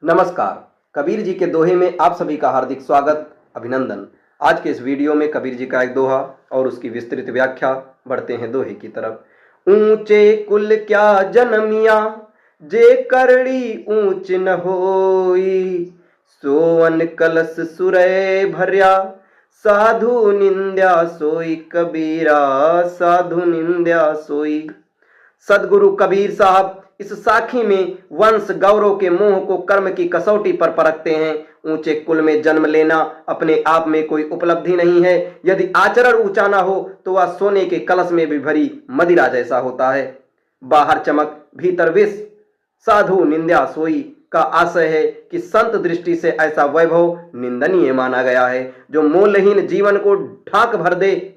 नमस्कार। कबीर जी के दोहे में आप सभी का हार्दिक स्वागत, अभिनंदन। आज के इस वीडियो में कबीर जी का एक दोहा और उसकी विस्तृत व्याख्या। बढ़ते हैं दोहे की तरफ। ऊंचे कुल क्या जनमिया, जे करड़ी ऊंच न होई, सोवन कलश सुरय भर्या, साधु निंद्या सोई कबीरा, साधु निंद्या सोई। सदगुरु कबीर साहब इस साखी में वंश गौरव के मोह को कर्म की कसौटी पर परखते हैं। ऊंचे कुल में जन्म लेना अपने आप में कोई उपलब्धि नहीं है। यदि आचरण ऊंचा ना हो तो वह सोने के कलश में भी भरी मदिरा जैसा होता है। बाहर चमक भीतर विष, साधु निंदा सोई का आशय है कि संत दृष्टि से ऐसा वैभव निंदनीय माना गया है जो मूल्यहीन जीवन को ढाक भर दे।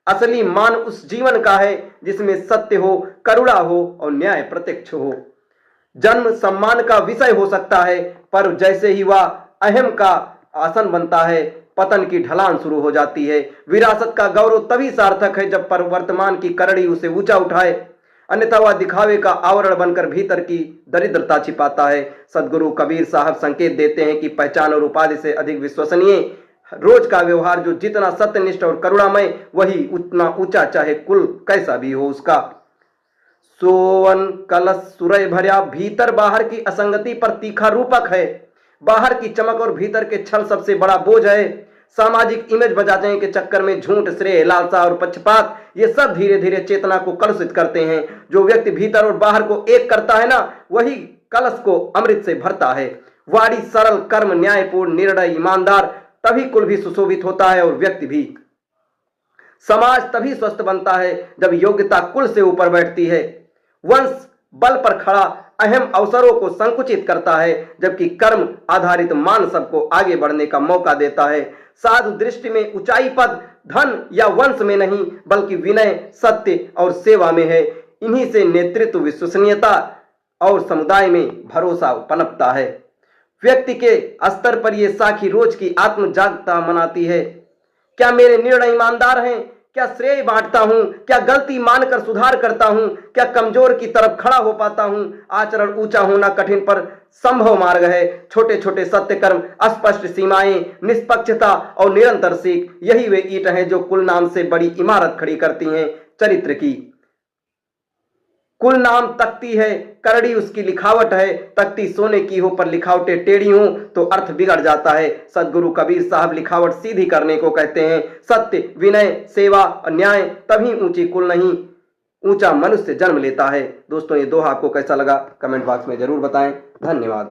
असली मान उस जीवन का है जिसमें सत्य हो, करुणा हो और न्याय प्रत्यक्ष हो। जन्म सम्मान का विषय हो सकता है, पर जैसे ही वह अहम का आसन बनता है, पतन की ढलान शुरू हो जाती है। विरासत का गौरव तभी सार्थक है जब पर वर्तमान की करड़ी उसे ऊंचा उठाए, अन्यथा वह दिखावे का आवरण बनकर भीतर की दरिद्रता छिपाता है। सदगुरु कबीर साहब संकेत देते हैं कि पहचान और उपाधि से अधिक विश्वसनीय रोज का व्यवहार जो जितना सत्यनिष्ठ और करुणामय, वही उतना ऊंचा, चाहे कुल कैसा भी हो उसका। सोवन कलश सुरय भर्या, भीतर बाहर की असंगति पर तीखा रूपक है। बाहर की चमक और भीतर के छल सबसे बड़ा बोझ है। सामाजिक इमेज बचाने के चक्कर में झूठ, श्रेय, लालसा और पक्षपात, ये सब धीरे धीरे चेतना को कलुषित करते हैं। जो व्यक्ति भीतर और बाहर को एक करता है ना, वही कलश को अमृत से भरता है। वाणी सरल, कर्म न्यायपूर्ण, निर्णय ईमानदार, तभी कुल भी सुशोभित होता है और व्यक्ति भी। समाज तभी स्वस्थ बनता है जब योग्यता कुल से ऊपर बैठती है। वंश बल पर खड़ा अहम अवसरों को संकुचित करता है, जबकि कर्म आधारित मान सबको आगे बढ़ने का मौका देता है। साधु दृष्टि में ऊंचाई पद, धन या वंश में नहीं, बल्कि विनय, सत्य और सेवा में है। इन्हीं से नेतृत्व, विश्वसनीयता और समुदाय में भरोसा पनपता है। व्यक्ति के स्तर पर यह साखी रोज की आत्म जागता मनाती है। क्या मेरे निर्णय ईमानदार हैं? क्या श्रेय बांटता हूं? क्या गलती मानकर सुधार करता हूं? क्या कमजोर की तरफ खड़ा हो पाता हूं? आचरण ऊंचा होना कठिन पर संभव मार्ग है। छोटे छोटे सत्य कर्म, अस्पष्ट सीमाएं, निष्पक्षता और निरंतर सीख, यही वे ईंट हैं जो कुल नाम से बड़ी इमारत खड़ी करती हैं। चरित्र की कुल नाम तख्ती है, करड़ी उसकी लिखावट है। तख्ती सोने की हो पर लिखावटें टेढ़ी हो तो अर्थ बिगड़ जाता है। सदगुरु कबीर साहब लिखावट सीधी करने को कहते हैं। सत्य, विनय, सेवा और न्याय, तभी ऊंची कुल नहीं, ऊंचा मनुष्य जन्म लेता है। दोस्तों, ये दोहा आपको कैसा लगा कमेंट बॉक्स में जरूर बताएं। धन्यवाद।